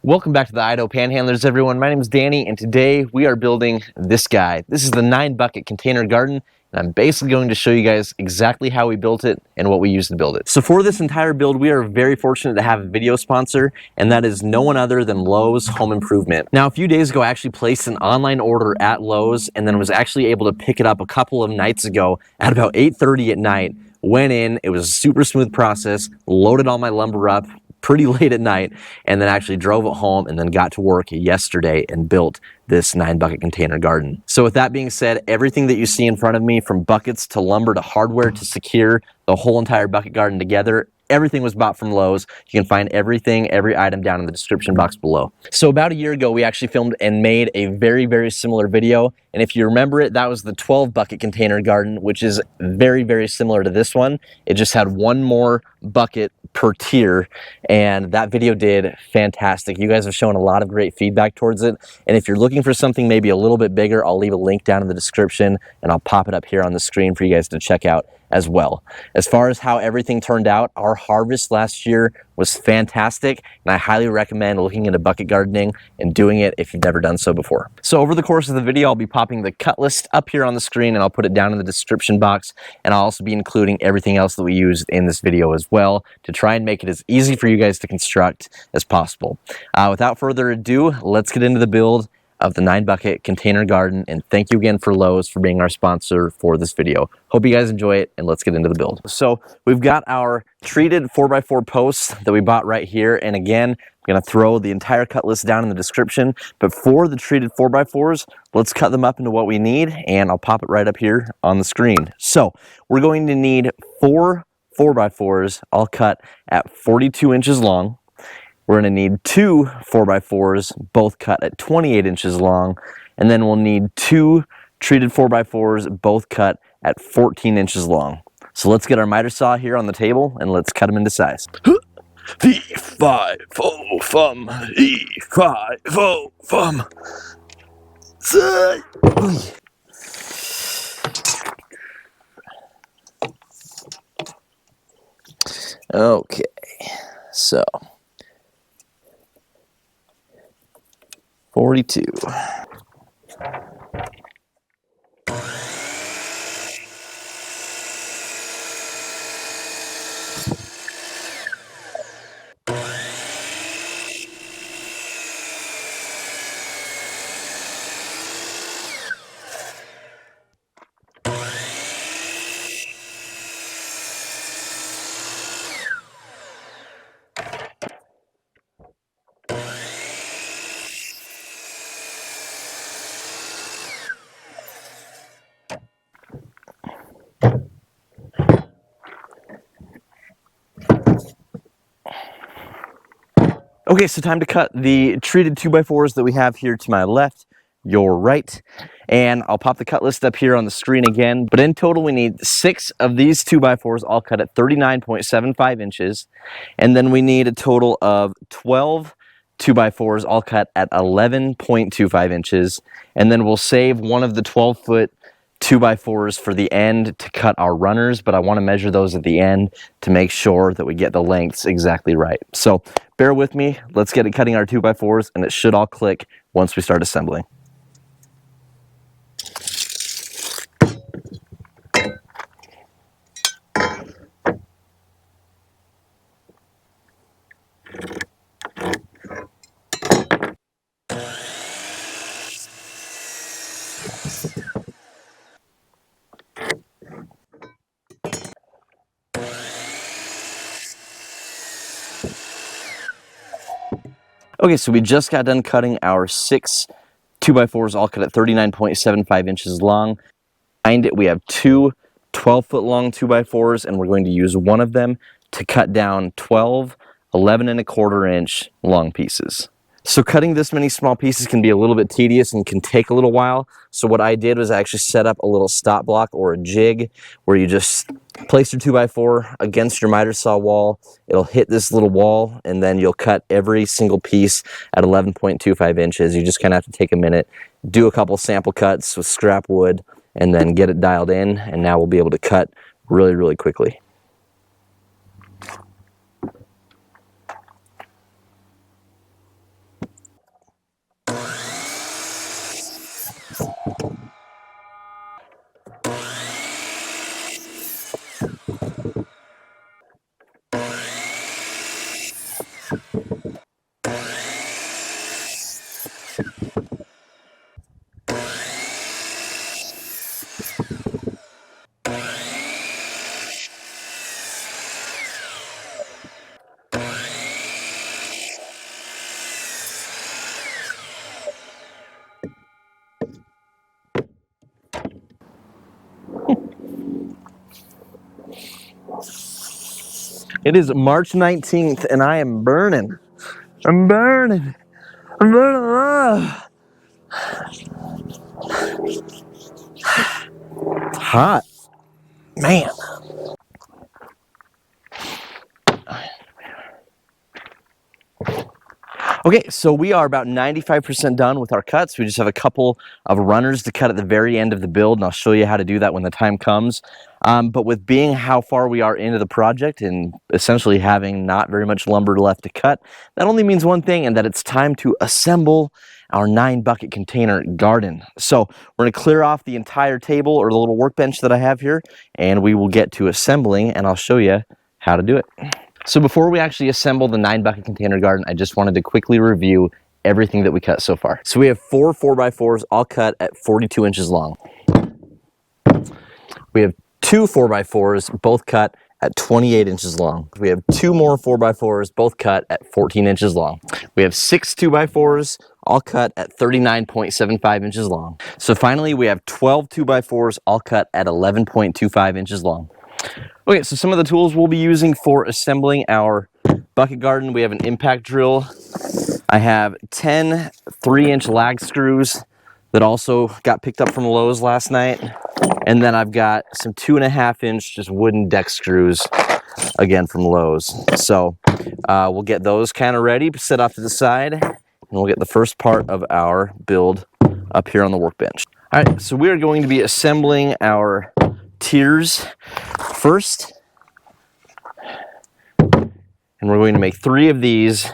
Welcome back to the Idaho Panhandlers, everyone. My name is Danny, and today we are building this guy. This is the 9-bucket container garden, and I'm basically going to show you guys exactly how we built it and what we used to build it. So for this entire build, we are very fortunate to have a video sponsor, and that is no one other than Lowe's Home Improvement. Now, a few days ago, I actually placed an online order at Lowe's, and then was actually able to pick it up a couple of nights ago at about 8:30 at night. Went in, it was a super smooth process, loaded all my lumber up pretty late at night, and then actually drove it home and then got to work yesterday and built this 9-bucket container garden. So with that being said, everything that you see in front of me, from buckets to lumber to hardware to secure the whole entire bucket garden together, everything was bought from Lowe's. You can find everything, every item down in the description box below. So about a year ago, we actually filmed and made a very similar video. And if you remember it, that was the 12-bucket container garden, which is very similar to this one. It just had one more bucket per tier, and that video did fantastic. You guys have shown a lot of great feedback towards it. And if you're looking for something maybe a little bit bigger, I'll leave a link down in the description, and I'll pop it up here on the screen for you guys to check out as well. As far as how everything turned out, our harvest last year was fantastic, and I highly recommend looking into bucket gardening and doing it if you've never done so before. So over the course of the video, I'll be popping the cut list up here on the screen, and I'll put it down in the description box, and I'll also be including everything else that we used in this video as well to try and make it as easy for you guys to construct as possible. Without further ado, let's get into the build of the 9-bucket container garden, and thank you again for Lowe's for being our sponsor for this video. Hope you guys enjoy it, and let's get into the build. So we've got our treated 4x4 posts that we bought right here, and again, I'm going to throw the entire cut list down in the description. But for the treated 4x4s, let's cut them up into what we need, and I'll pop it right up here on the screen. So we're going to need 4 4x4s all cut at 42 inches long. We're going to need 2 4x4s, both cut at 28 inches long, and then we'll need 2 treated 4x4s, both cut at 14 inches long. So let's get our miter saw here on the table, and let's cut them into size. E5, 4, fum, E5, 4, fum. Okay, so 42. Okay, so time to cut the treated 2x4s that we have here to my left, your right, and I'll pop the cut list up here on the screen again. But in total, we need 6 of these 2x4s all cut at 39.75 inches, and then we need a total of 12 2x4s all cut at 11.25 inches, and then we'll save one of the 12-foot 2x4s for the end to cut our runners, but I want to measure those at the end to make sure that we get the lengths exactly right. So bear with me, let's get it cutting our 2x4s, and it should all click once we start assembling. Okay, so we just got done cutting our 6 2x4s all cut at 39.75 inches long. Behind it, we have 2 12-foot long 2x4s, and we're going to use one of them to cut down 12 11.25 inch long pieces. So cutting this many small pieces can be a little bit tedious and can take a little while. So what I did was I actually set up a little stop block or a jig where you just place your 2x4 against your miter saw wall. It'll hit this little wall, and then you'll cut every single piece at 11.25 inches. You just kind of have to take a minute, do a couple sample cuts with scrap wood, and then get it dialed in, and now we'll be able to cut really quickly. It is March 19th and I am burning. I'm burning. I'm burning. It's hot. Man. Okay, so we are about 95% done with our cuts. We just have a couple of runners to cut at the very end of the build, and I'll show you how to do that when the time comes. But with being how far we are into the project and essentially having not very much lumber left to cut, that only means one thing, and that it's time to assemble our 9-bucket container garden. So we're gonna clear off the entire table or the little workbench that I have here, and we will get to assembling, and I'll show you how to do it. So before we actually assemble the 9-bucket container garden, I just wanted to quickly review everything that we cut so far. So we have 4 4x4s all cut at 42 inches long. We have 2 4x4s both cut at 28 inches long. We have 2 more 4x4s both cut at 14 inches long. We have 6 2x4s all cut at 39.75 inches long. So finally we have 12 2x4s all cut at 11.25 inches long. Okay, so some of the tools we'll be using for assembling our bucket garden. We have an impact drill. I have 10 3-inch lag screws that also got picked up from Lowe's last night. And then I've got some 2.5-inch just wooden deck screws, again from Lowe's. So we'll get those kind of ready, set off to the side, and we'll get the first part of our build up here on the workbench. All right, so we are going to be assembling our tiers first, and we're going to make 3 of these,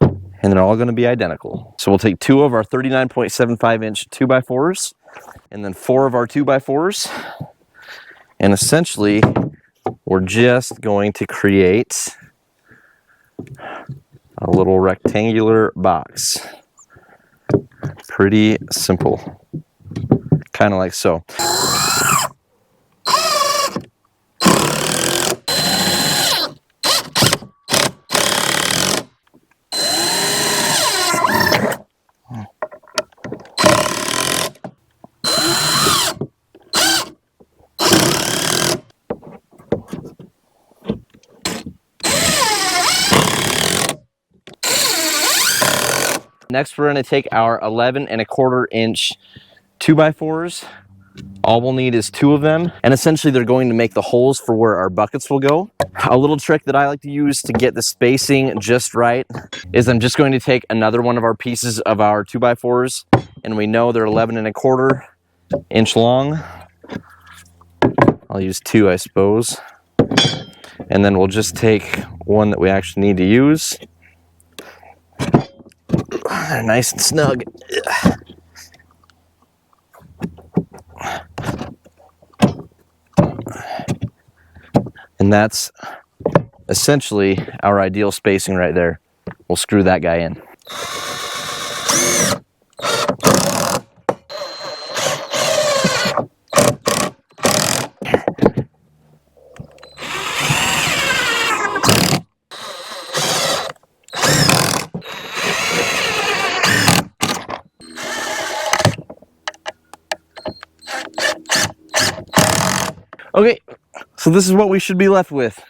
and they're all going to be identical. So we'll take 2 of our 39.75-inch 2x4s and then 4 of our 2x4s, and essentially we're just going to create a little rectangular box. Pretty simple, kind of like so. Next, we're going to take our 11.25-inch 2x4s. All we'll need is 2 of them, and essentially they're going to make the holes for where our buckets will go. A little trick that I like to use to get the spacing just right is I'm just going to take another one of our pieces of our 2x4s, and we know they're 11.25-inch long. I'll use 2, I suppose. And then we'll just take one that we actually need to use. They're nice and snug. And that's essentially our ideal spacing right there. We'll screw that guy in. Okay, so this is what we should be left with.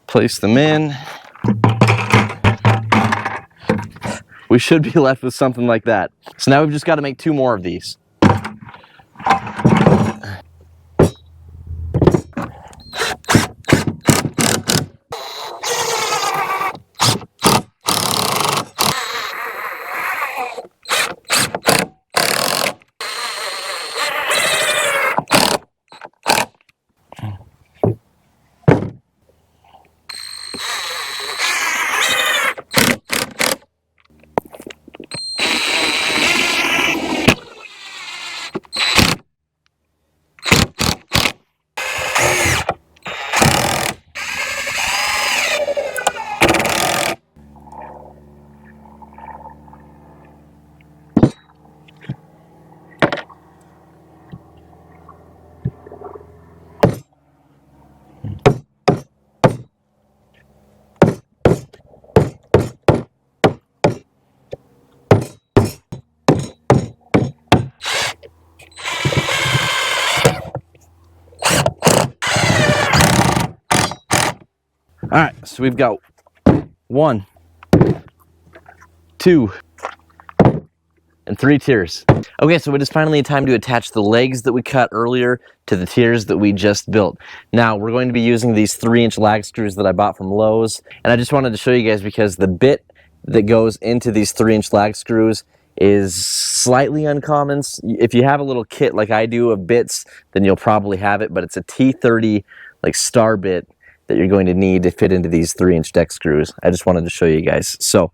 Place them in. We should be left with something like that. So now we've just got to make 2 more of these. All right, so we've got 1, 2, and 3 tiers. Okay, so it is finally time to attach the legs that we cut earlier to the tiers that we just built. Now, we're going to be using these 3-inch lag screws that I bought from Lowe's, and I just wanted to show you guys because the bit that goes into these 3-inch lag screws is slightly uncommon. If you have a little kit like I do of bits, then you'll probably have it, but it's a T30 like star bit that you're going to need to fit into these 3-inch deck screws. I just wanted to show you guys. So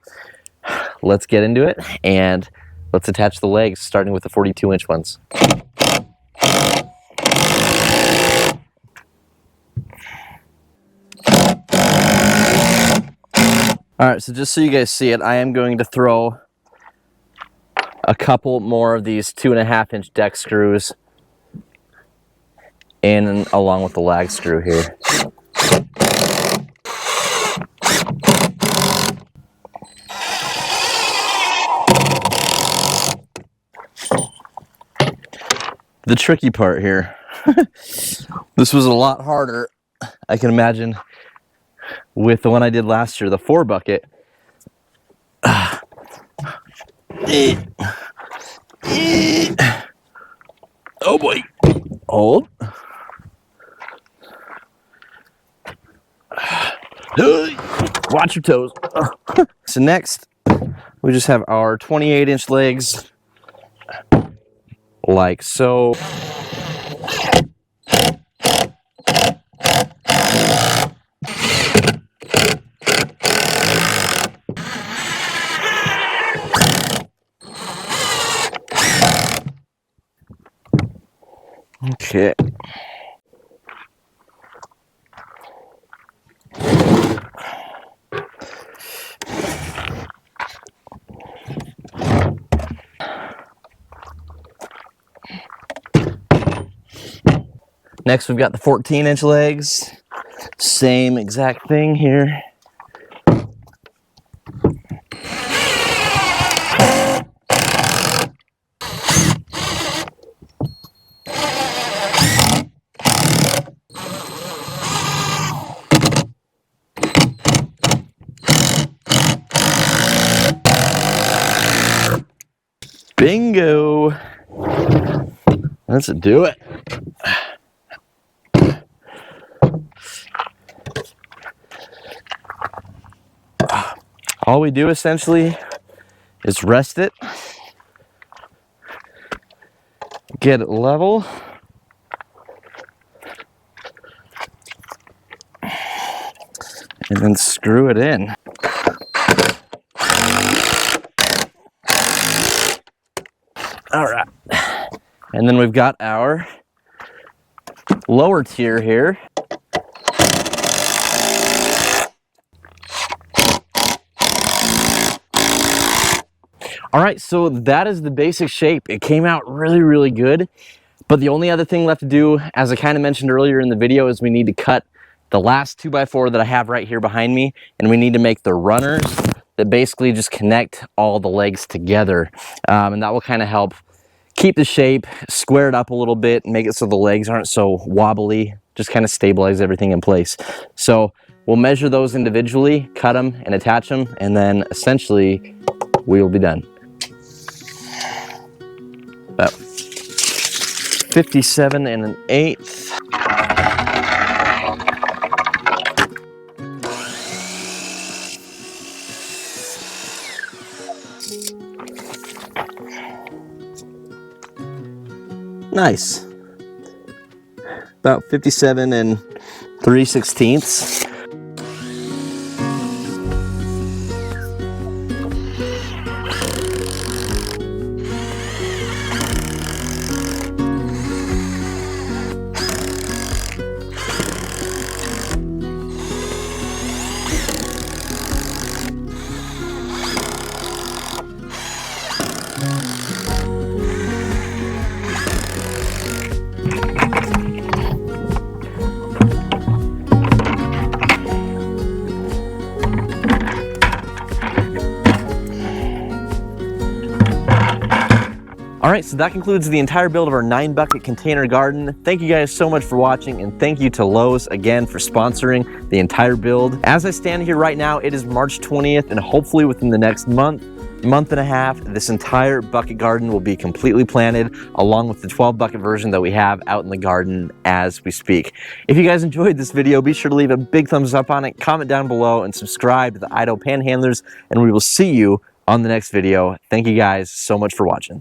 let's get into it and let's attach the legs, starting with the 42-inch ones. All right, so just so you guys see it, I am going to throw a couple more of these 2.5-inch deck screws in along with the lag screw here. The tricky part here, this was a lot harder, I can imagine, with the one I did last year, the 4-bucket. Oh boy. Hold. Watch your toes. So next, we just have our 28-inch legs, like so. Okay. Next, we've got the 14-inch legs. Same exact thing here. Bingo! Let's do it. All we do essentially is rest it, get it level, and then screw it in. All right, and then we've got our lower tier here. All right, so that is the basic shape. It came out really, really good. But the only other thing left to do, as I kind of mentioned earlier in the video, is we need to cut the last 2x4 that I have right here behind me, and we need to make the runners that basically just connect all the legs together. And that will kind of help keep the shape, square it up a little bit, make it so the legs aren't so wobbly, just kind of stabilize everything in place. So we'll measure those individually, cut them and attach them, and then essentially we will be done. About 57 1/8. Nice. About 57 3/16. All right, so that concludes the entire build of our 9-bucket container garden. Thank you guys so much for watching, and thank you to Lowe's again for sponsoring the entire build. As I stand here right now, it is March 20th, and hopefully within the next month and a half, this entire bucket garden will be completely planted, along with the 12-bucket version that we have out in the garden as we speak. If you guys enjoyed this video, be sure to leave a big thumbs up on it, comment down below, and subscribe to the Idaho Panhandlers, and we will see you on the next video. Thank you guys so much for watching.